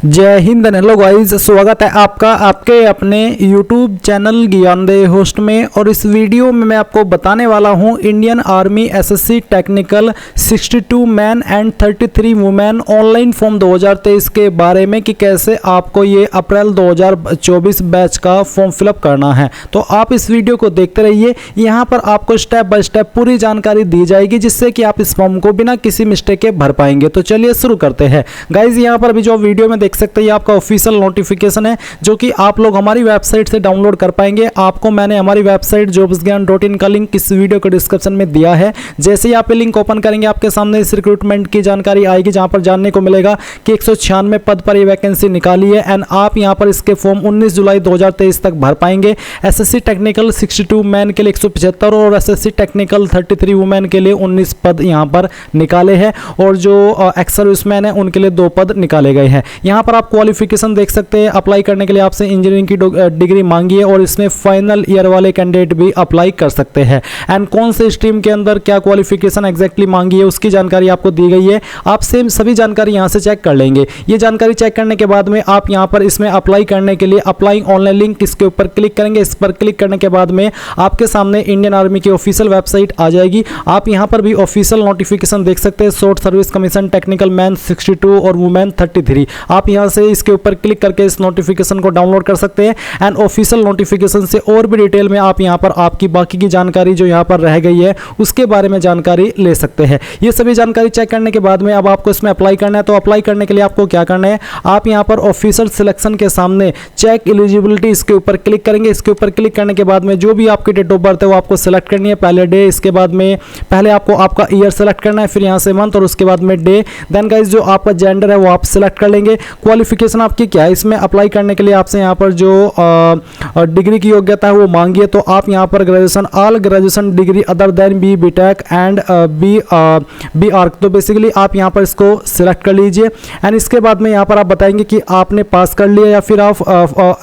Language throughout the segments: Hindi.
जय हिंद। हेलो गाइस, स्वागत है आपका आपके अपने YouTube चैनल ज्ञानदेह होस्ट में। और इस वीडियो में मैं आपको बताने वाला हूं Indian army SSC technical 62 man and 33 women online form 2023 के बारे में कि कैसे आपको ये अप्रैल 2024 बैच का फॉर्म फिलअप करना है। तो आप इस वीडियो को देखते रहिए, यहाँ पर आपको स्टेप बाय स्टेप पूरी जानकारी दी जाएगी जिससे कि आप इस फॉर्म को बिना किसी मिस्टेक के भर पाएंगे। तो चलिए शुरू करते हैं गाइज। यहाँ पर भी जो वीडियो में देख सकते हैं आपका ऑफिशियल नोटिफिकेशन है जो कि आप लोग हमारी वेबसाइट से डाउनलोड कर पाएंगे। आपको मैंने हमारी वेबसाइट jobsgyan.in का लिंक इस वीडियो के डिस्क्रिप्शन में दिया है। जैसे ही आप ये लिंक ओपन करेंगे आपके सामने इस रिक्रूटमेंट की जानकारी आएगी जहां पर जानने को मिलेगा कि 196 पद पर ये वैकेंसी निकाली है एंड आप यहां पर इसके फॉर्म 19 जुलाई 2023 तक भर पाएंगे। एसएससी टेक्निकल 62 मैन के लिए 175 और एसएससी टेक्निकल 33 वुमेन के लिए 19 पद यहां पर निकाले हैं और जो एक्स सर्विसमैन है उनके लिए 2 पद निकाले गए हैं। यहाँ पर आप क्वालिफिकेशन देख सकते हैं। अप्लाई करने के लिए आपसे इंजीनियरिंग की डिग्री मांगी है और इसमें फाइनल ईयर वाले कैंडिडेट भी अप्लाई कर सकते हैं। एंड कौन से स्ट्रीम के अंदर क्या क्वालिफिकेशन एग्जैक्टली मांगी है उसकी जानकारी आपको दी गई है। आप सेम सभी जानकारी यहाँ से चेक कर लेंगे। ये जानकारी चेक करने के बाद में आप यहाँ पर इसमें अप्लाई करने के लिए अप्लाई ऑनलाइन लिंक इसके ऊपर क्लिक करेंगे। इस पर क्लिक करने के बाद में आपके सामने इंडियन आर्मी की ऑफिशियल वेबसाइट आ जाएगी। आप यहाँ पर भी ऑफिशियल नोटिफिकेशन देख सकते हैं। Short service commission technical man 62 और वुमेन 33। आप यहाँ से इसके ऊपर क्लिक करके इस नोटिफिकेशन को डाउनलोड कर सकते हैं एंड ऑफिशियल नोटिफिकेशन से और भी डिटेल में आप यहाँ पर आपकी बाकी की जानकारी जो यहाँ पर रह गई है उसके बारे में जानकारी ले सकते हैं। ये सभी जानकारी चेक करने के बाद में अब आपको इसमें अप्लाई करना है। तो अप्लाई करने के लिए आपको क्या करना है, आप यहाँ पर ऑफिशियल सिलेक्शन के सामने चेक एलिजिबिलिटी इसके ऊपर क्लिक करेंगे। इसके ऊपर क्लिक करने के बाद में जो भी आपकी डेट ऑफ बर्थ है वो आपको सिलेक्ट करनी है। पहले डे, इसके बाद में पहले आपको आपका ईयर सेलेक्ट करना है, फिर यहाँ से मंथ और उसके बाद में डे। देन गाइस जो आपका जेंडर है वो आप सिलेक्ट कर लेंगे। क्वालिफिकेशन आपकी क्या है, इसमें अप्लाई करने के लिए आपसे यहाँ पर जो डिग्री की योग्यता है वो मांगी है। तो आप यहाँ पर graduation, all graduation degree other than B Tech and B Arch, तो बेसिकली आप यहाँ पर इसको सिलेक्ट कर लीजिए। एंड इसके बाद में यहाँ पर आप बताएंगे कि आपने पास कर लिया या फिर आप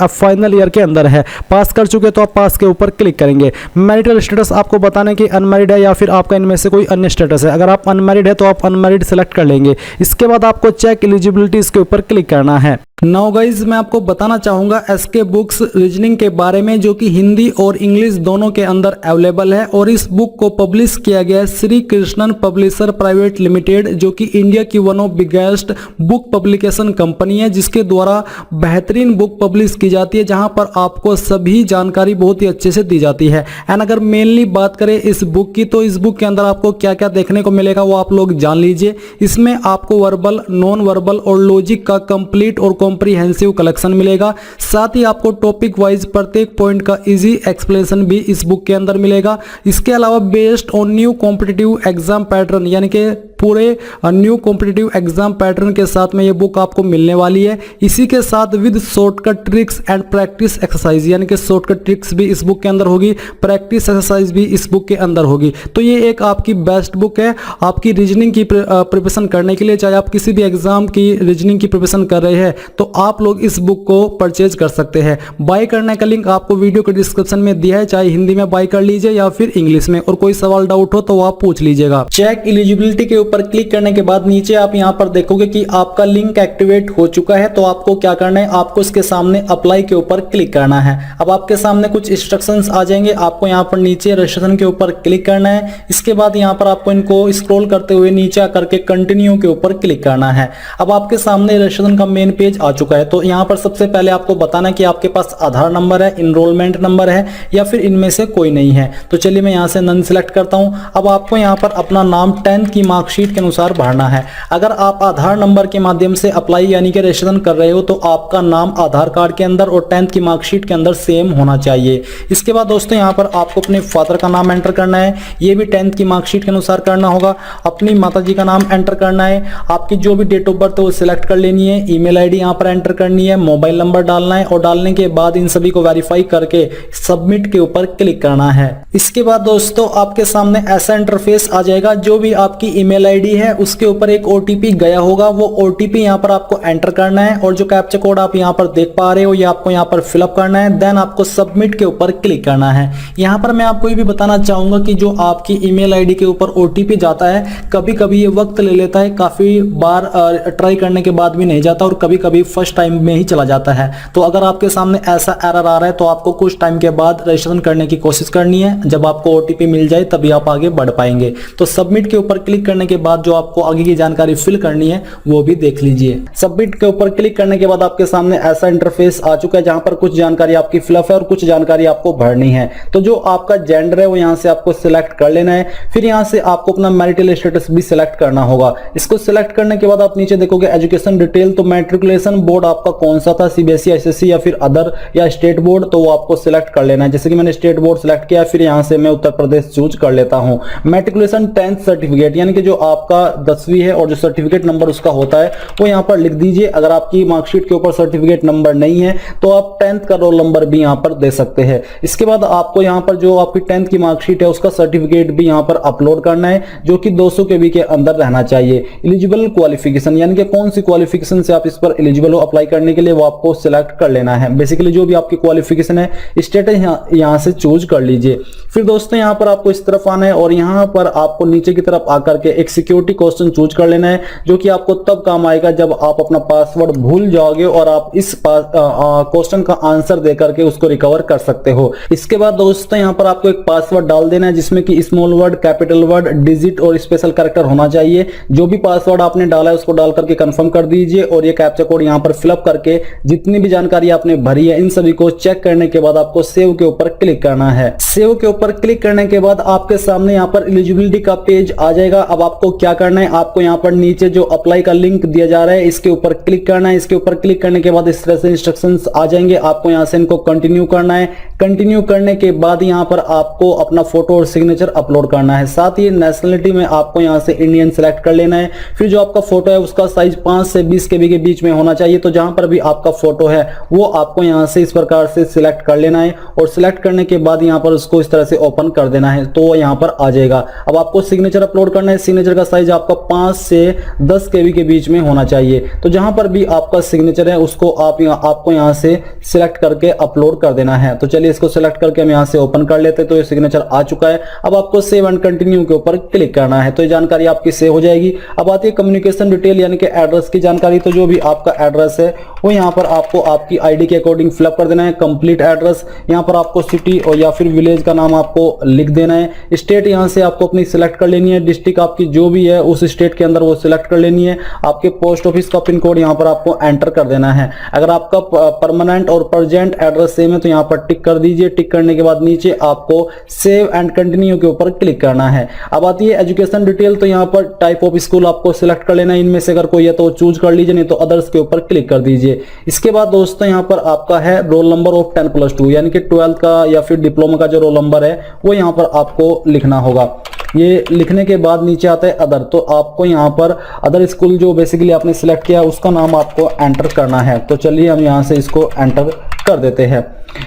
फाइनल ईयर के अंदर है। पास कर चुके तो आप पास के ऊपर क्लिक करेंगे। मैरिटल स्टेटस आपको बताना है कि अनमैरिड है या फिर आपका इनमें से कोई अन्य स्टेटस है। अगर आप अनमैरिड है तो आप अनमैरिड सेलेक्ट कर लेंगे। इसके बाद आपको चेक एलिजिबिलिटी इसके ऊपर क्लिक करना है। नाउ गाइज मैं आपको बताना चाहूँगा एसके बुक्स रीजनिंग के बारे में जो कि हिंदी और इंग्लिश दोनों के अंदर अवेलेबल है। और इस बुक को पब्लिश किया गया है Shri Krishnan publisher private limited जो कि इंडिया की one of biggest book publication company है जिसके द्वारा बेहतरीन बुक पब्लिश की जाती है जहां पर आपको सभी जानकारी बहुत ही अच्छे से दी जाती है। एंड अगर मेनली बात करें इस बुक की तो इस बुक के अंदर आपको क्या क्या देखने को मिलेगा वो आप लोग जान लीजिए। इसमें आपको वर्बल, नॉन वर्बल और लॉजिक का कंप्लीट और कॉम्प्रिहेंसिव कलेक्शन मिलेगा। साथ ही आपको टॉपिक वाइज प्रत्येक पॉइंट का इजी एक्सप्लेनेशन भी इस बुक के अंदर मिलेगा। इसके अलावा based on new competitive exam pattern यानी कि पूरे न्यू कॉम्पिटिटिव एग्जाम पैटर्न के साथ में ये बुक आपको मिलने वाली है। इसी के साथ with shortcut tricks and practice exercise यानी कि शॉर्टकट ट्रिक्स भी इस बुक के अंदर होगी, प्रैक्टिस एक्सरसाइज भी इस बुक के अंदर होगी। तो ये एक आपकी बेस्ट बुक है आपकी रीजनिंग की प्रिपरेशन करने के लिए। चाहे आप किसी भी एग्जाम की रीजनिंग की प्रिपरेशन कर रहे हैं तो आप लोग इस बुक को परचेज कर सकते हैं। बाय करने का लिंक आपको वीडियो के डिस्क्रिप्शन में दिया है, चाहे हिंदी में बाय कर लीजिए या फिर इंग्लिश में। और कोई सवाल डाउट हो तो आप पूछ लीजिएगा। चेक एलिजिबिलिटी के ऊपर क्लिक करने के बाद नीचे आप यहां पर देखोगे कि आपका लिंक एक्टिवेट हो चुका है। तो आपको क्या करना है, आपको इसके सामने अप्लाई के ऊपर क्लिक करना है। अब आपके सामने कुछ इंस्ट्रक्शंस आ जाएंगे। आपको यहां पर नीचे रजिस्ट्रेशन के ऊपर क्लिक करना है। इसके बाद यहां पर आपको इनको स्क्रॉल करते हुए नीचे आकर के कंटिन्यू के ऊपर क्लिक करना है। अब आपके सामने रजिस्ट्रेशन का मेन पेज आ चुका है। तो यहां पर सबसे पहले आपको बताना है कि आपके पास आधार नंबर है, इनरोलमेंट नंबर है या फिर इनमें से कोई नहीं है। तो चलिए मैं यहां से नन सिलेक्ट करता हूं। अब आपको यहां पर अपना नाम 10th की मार्कशीट के अनुसार भरना है। अगर आप आधार नंबर के माध्यम से अप्लाई यानी कि रजिस्ट्रेशन कर रहे हो तो आपका नाम आधार कार्ड के अंदर और 10th की मार्कशीट के अंदर सेम होना चाहिए। इसके बाद दोस्तों यहां पर आपको अपने फादर का नाम एंटर करना है, ये भी 10th की मार्कशीट के अनुसार करना होगा। अपनी माताजी का नाम एंटर करना है। आपकी जो भी डेट ऑफ बर्थ है वो सिलेक्ट कर लेनी है। ईमेल आईडी यहां पर एंटर करनी है, मोबाइल नंबर डालना है और डालने के बाद इन सभी को वेरीफाई करके सबमिट के ऊपर क्लिक करना है। इसके बाद दोस्तों आपके सामने ऐसा इंटरफेस आ जाएगा। जो भी आपकी ईमेल आईडी है उसके ऊपर एक ओटीपी गया होगा, वो ओटीपी यहाँ पर आपको एंटर करना है और जो कैप्चा कोड आप यहाँ पर देख पा रहे हो ये आपको यहाँ पर फिलअप करना है। देन आपको सबमिट के ऊपर क्लिक करना है। यहाँ पर मैं आपको ये भी बताना चाहूंगा कि जो आपकी ईमेल आईडी के ऊपर ओटीपी जाता है कभी कभी ये वक्त ले लेता है, काफी बार ट्राई करने के बाद भी नहीं जाता और कभी कभी फर्स्ट टाइम में ही चला जाता है। तो अगर आपके सामने ऐसा एरर आ रहा है तो आपको कुछ टाइम के बाद रजिस्ट्रेशन करने की कोशिश करनी है। जब आपको OTP मिल जाए तभी आप आगे बढ़ पाएंगे। तो सबमिट के ऊपर क्लिक करने के बाद जो आपको आगे की जानकारी फिल करनी है वो भी देख लीजिए। सबमिट के ऊपर क्लिक करने के बाद आपके सामने ऐसा इंटरफेस आ चुका है जहां पर कुछ जानकारी आपकी फिलअप है और कुछ जानकारी आपको भरनी है। तो जो आपका जेंडर है वो यहां से आपको सिलेक्ट कर लेना है। फिर यहां से आपको अपना मैरिटल स्टेटस भी सिलेक्ट करना होगा। इसको सिलेक्ट करने के बाद आप नीचे देखोगे एजुकेशन डिटेल, तो मैट्रिकुलेशन बोर्ड आपका कौन सा था, CBSE, SSC या फिर अदर या स्टेट बोर्ड, तो वो आपको सिलेक्ट कर लेना है। जैसे कि मैंने स्टेट बोर्ड सिलेक्ट किया, फिर यहां से मैं उत्तर प्रदेश चूज कर लेता हूं। मैट्रिकुलेशन 10th सर्टिफिकेट यानी कि जो आपका 10वीं है और जो सर्टिफिकेट नंबर उसका होता है वो यहां पर लिख दीजिए। अगर आपकी मार्कशीट के ऊपर सर्टिफिकेट नंबर नहीं है तो आप 10th का रोल नंबर भी यहां पर दे सकते हैं। इसके बाद आपको यहां पर जो आपकी 10th की मार्कशीट है उसका सर्टिफिकेट भी यहां पर अपलोड करना है, जो कि 200 KB के अंदर रहना चाहिए। एलिजिबल क्वालिफिकेशन यानी कि कौन सी क्वालिफिकेशन से आप इस पर एलिजिबल हो अप्लाई करने के लिए, वो आपको सिलेक्ट कर लेना है। बेसिकली जो भी आपकी क्वालिफिकेशन है स्टेटस यहां से चूज कर लीजिए। फिर दोस्तों यहां पर आपको इस तरफ आना है और यहां पर आपको नीचे की तरफ आकर के एक सिक्योरिटी क्वेश्चन चूज कर लेना है, जो कि आपको तब काम आएगा जब आप अपना पासवर्ड भूल जाओगे और आप इस क्वेश्चन का आंसर देकर के उसको रिकवर कर सकते हो। इसके बाद दोस्तों यहां पर आपको एक पासवर्ड डाल देना है जिसमें कि small word, capital word, digit और स्पेशल कैरेक्टर होना चाहिए। जो भी पासवर्ड आपने डाला है उसको डाल करके कंफर्म कर दीजिए और ये कैप्चा कोड यहां पर फिलअप करके जितनी भी जानकारी आपने भरी है इन सभी को चेक करने के बाद आपको सेव के ऊपर क्लिक करना है। सेव के ऊपर क्लिक करने के बाद आपके सामने यहां पर एलिजिबिलिटी का पेज आ जाएगा। अब आपको क्या करना है, आपको यहां पर नीचे जो अप्लाई का लिंक दिया जा रहा है इसके ऊपर क्लिक करना है। इसके ऊपर क्लिक करने के बाद इस तरह से इंस्ट्रक्शंस आ जाएंगे, आपको यहां से इनको कंटिन्यू करना है। कंटिन्यू करने के बाद यहां पर आपको अपना फोटो और सिग्नेचर अपलोड करना है। साथ ही नेशनलिटी में आपको यहां से इंडियन सेलेक्ट कर लेना है। फिर जो आपका फोटो है उसका साइज 5 से 20 KB के बीच में होना चाहिए। तो जहां पर भी आपका फोटो है वो आपको यहां से इस प्रकार से सिलेक्ट कर लेना है और सिलेक्ट करने के बाद यहां पर उसको इस तरह से ओपन कर देना है, तो यहां पर आ जाएगा। अब आपको सिग्नेचर अपलोड करना है। सिग्नेचर का साइज आपका 5 से 10 KB के बीच में होना चाहिए। तो जहां पर भी आपका सिग्नेचर है उसको आपको यहां से सिलेक्ट करके अपलोड कर देना है। तो चलिए इसको सिलेक्ट करके हम यहां से ओपन कर लेते हैं। तो ये सिग्नेचर आ चुका है। अब आपको सेव एंड कंटिन्यू के ऊपर क्लिक करना है, तो ये जानकारी आपकी सेव हो जाएगी। अब आती है कम्युनिकेशन डिटेल यानी कि एड्रेस की जानकारी। तो जो भी आपका एड्रेस है वो यहां पर आपको आपकी ID के अकॉर्डिंग फिलअप कर देना है। कंप्लीट एड्रेस यहां पर आपको सिटी और या फिर विलेज का नाम आपको लिख देना है। स्टेट यहां से आपको अपनी सिलेक्ट कर लेनी है। डिस्ट्रिक्ट आपकी जो भी है उस स्टेट के अंदर वो सिलेक्ट कर लेनी है। आपके पोस्ट ऑफिस का पिन कोड यहां पर आपको एंटर कर देना है। अगर आपका परमानेंट और प्रेजेंट एड्रेस सेम है तो यहां पर टिक कर दीजिए। टिक करने के बाद नीचे आपको सेव एंड कंटिन्यू के ऊपर क्लिक करना है। अब आती है एजुकेशन डिटेल। तो यहां पर टाइप ऑफ स्कूल आपको सिलेक्ट कर लेना है। इनमें से अगर कोई है तो चूज कर लीजिए, नहीं तो अदर्स के ऊपर क्लिक कर दीजिए। इसके बाद दोस्तों यहां पर आपका है रोल नंबर ऑफ 10+2 यानी कि 12th का या फिर डिप्लोमा का जो रोल नंबर है वो यहां पर आपको लिखना होगा। ये लिखने के बाद नीचे आता है अदर। तो आपको यहां पर अदर स्कूल जो बेसिकली आपने सिलेक्ट किया उसका नाम आपको एंटर करना है। तो चलिए हम यहां से इसको एंटर कर देते हैं।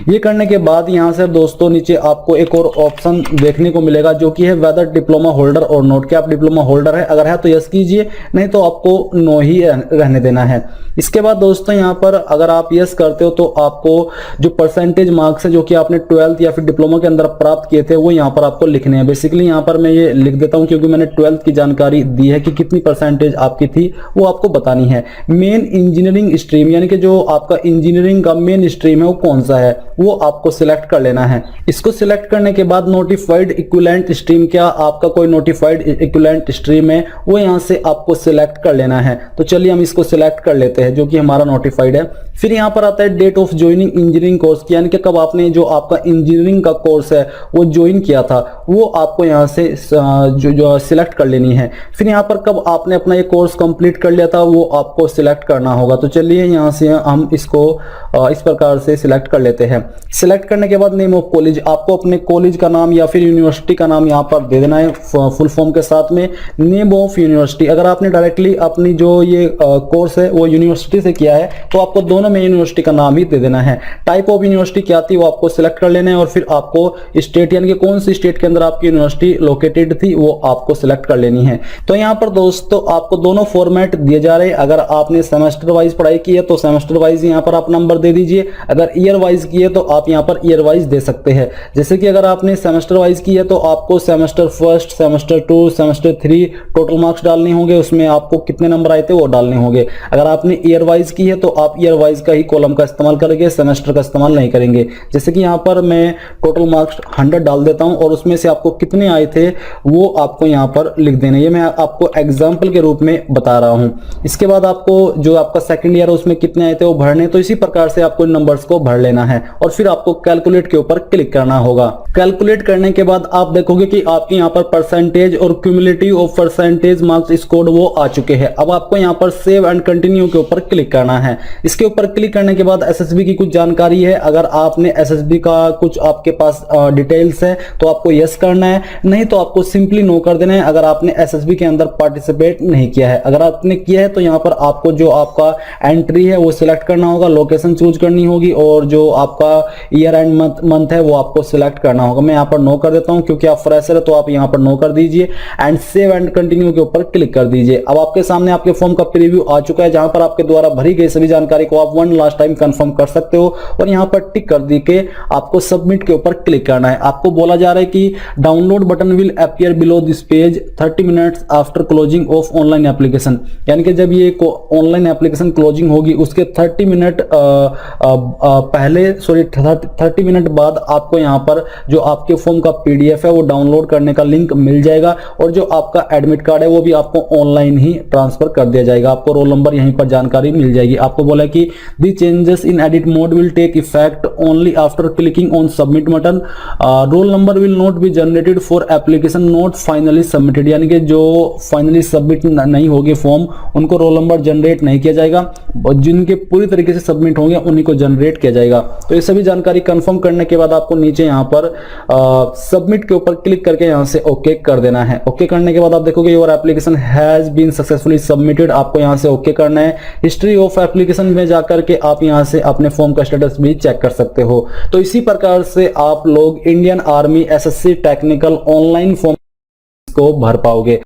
ये करने के बाद यहां से दोस्तों नीचे आपको एक और ऑप्शन देखने को मिलेगा जो कि है वेदर डिप्लोमा होल्डर और नोट। क्या आप डिप्लोमा होल्डर है? अगर है तो यस कीजिए, नहीं तो आपको नो ही रहने देना है। इसके बाद दोस्तों यहां पर अगर आप यस करते हो तो आपको जो परसेंटेज मार्क्स है जो कि आपने 12th या फिर डिप्लोमा के अंदर प्राप्त किए थे वो यहां पर आपको लिखने हैं। बेसिकली यहां पर मैं ये लिख देता हूं क्योंकि मैंने 12th की जानकारी दी है कि कितनी परसेंटेज आपकी थी वो आपको बतानी है। मेन इंजीनियरिंग स्ट्रीम यानी कि जो आपका इंजीनियरिंग का मेन स्ट्रीम है वो कौन सा है वो आपको सिलेक्ट कर लेना है। इसको सिलेक्ट करने के बाद नोटिफाइड इक्विवेलेंट स्ट्रीम, क्या आपका कोई नोटिफाइड इक्विवेलेंट स्ट्रीम है वो यहां से आपको सिलेक्ट कर लेना है। तो चलिए हम इसको सिलेक्ट कर लेते हैं जो कि हमारा नोटिफाइड है। फिर यहां पर आता है date of joining engineering course, यानी कि कब आपने जो आपका इंजीनियरिंग का कोर्स है वो ज्वाइन किया था वो आपको यहां से जो सिलेक्ट कर लेनी है। फिर यहां पर कब आपने अपना ये कोर्स कंप्लीट कर लिया था वो आपको सिलेक्ट करना होगा। तो चलिए यहां से हम इसको इस प्रकार से सिलेक्ट कर लेते हैं। सिलेक्ट करने के बाद नेम ऑफ कॉलेज, आपको अपने कॉलेज का नाम या फिर यूनिवर्सिटी का नाम यहां पर दे देना है फुल फॉर्म के साथ में। नेम ऑफ यूनिवर्सिटी, अगर आपने डायरेक्टली अपनी जो ये कोर्स है वो यूनिवर्सिटी से किया है तो आपको दोनों में यूनिवर्सिटी का नाम ही दे देना है। टाइप ऑफ यूनिवर्सिटी क्या थी वो आपको सिलेक्ट कर लेना है और फिर आपको स्टेट यानी कि कौन सी स्टेट के अंदर आपकी यूनिवर्सिटी लोकेटेड थी वो आपको सिलेक्ट कर लेनी है। तो यहां पर दोस्तों आपको दोनों फॉर्मेट दिए जा रहे हैं। अगर आपने सेमेस्टर वाइज पढ़ाई की है तो सेमेस्टर वाइज यहां पर आप नंबर दे दीजिए, अगर ईयर वाइज की है तो तो आप यहाँ पर ईयर वाइज दे सकते हैं। जैसे कि अगर आपने सेमेस्टर वाइज की है तो आपको semester first, semester 2, semester 3 total marks डालने होंगे, उसमें आपको कितने नंबर आए थे वो डालने होंगे। अगर आपने ईयर वाइज की है तो आप ईयर वाइज का ही कॉलम का इस्तेमाल करेंगे, सेमेस्टर का इस्तेमाल नहीं करेंगे। जैसे कि यहाँ पर मैं टोटल मार्क्स 100 डाल देता हूँ और उसमें से आपको कितने आए थे वो आपको यहाँ पर लिख देना। ये मैं आपको एग्जाम्पल के रूप में बता रहा हूँ। इसके बाद आपको जो आपका सेकंड ईयर है उसमें कितने आए थे वो भरने, तो इसी प्रकार से आपको इन नंबर्स को भर लेना है और फिर आपको कैलकुलेट के ऊपर क्लिक करना होगा। कैलकुलेट करने के बाद आप देखोगे कि आपके यहाँ पर परसेंटेज और cumulative of percentage marks scored वो आ चुके हैं। अब आपको यहाँ पर सेव एंड कंटिन्यू के ऊपर क्लिक करना है। इसके ऊपर क्लिक करने के बाद एसएसबी की कुछ जानकारी है, अगर आपने एसएसबी का कुछ आपके पास डिटेल्स है तो आपको यस करना है, नहीं तो आपको सिंपली नो कर देना है अगर आपने एसएसबी के अंदर पार्टिसिपेट नहीं किया है। अगर आपने किया है तो यहाँ पर आपको जो आपका एंट्री है वो सिलेक्ट करना होगा, लोकेशन चूज करनी होगी और जो आपका ईयर एंड मंथ है वो आपको सिलेक्ट करना होगा। मैं यहाँ पर नो कर देता हूँ क्योंकि आप फ्रेशर है तो आप यहाँ पर नो कर दीजिए एंड सेव एंड कंटिन्यू के ऊपर क्लिक कर दीजिए। अब आपके सामने आपके फॉर्म का प्रीव्यू आ चुका है जहां पर आपके द्वारा भरी गई सभी जानकारी को आप वन लास्ट टाइम कंफर्म कर सकते हो और यहाँ पर टिक कर दी के आपको सबमिट के ऊपर क्लिक करना है। आपको बोला जा रहा है कि download button will appear below this page 30 minutes after closing of online application, यानी कि जब ये ऑनलाइन एप्लीकेशन क्लोजिंग होगी उसके 30 मिनट पहले 30 मिनट बाद आपको यहाँ पर जो आपके फॉर्म का पीडीएफ है वो डाउनलोड करने का लिंक मिल जाएगा और जो आपका एडमिट कार्ड है वो भी आपको ऑनलाइन ही ट्रांसफर कर दिया जाएगा। आपको रोल नंबर यहीं पर जानकारी मिल जाएगी। आपको बोला कि the changes in edit mode will take effect only after clicking on submit button, roll number will not be generated for application not finally submitted, यानी कि जो फाइनली सबमिट नहीं होगी फॉर्म उनको रोल नंबर जनरेट नहीं किया जाएगा और जिनके पूरी तरीके से सबमिट होंगे उन्हीं को जनरेट किया जाएगा। तो ये सभी जानकारी कंफर्म करने के बाद आपको नीचे यहाँ पर सबमिट के ऊपर क्लिक करके यहाँ से ओके कर देना है। ओके करने के बाद आप देखोगे your application has been successfully submitted, आपको यहाँ से ओके करना है। हिस्ट्री ऑफ एप्लीकेशन में जाकर के आप यहाँ से अपने फॉर्म का स्टेटस भी चेक कर सकते हो। तो इसी प्रकार से आप लोग Indian army SSC technical online form को भर पाओगे।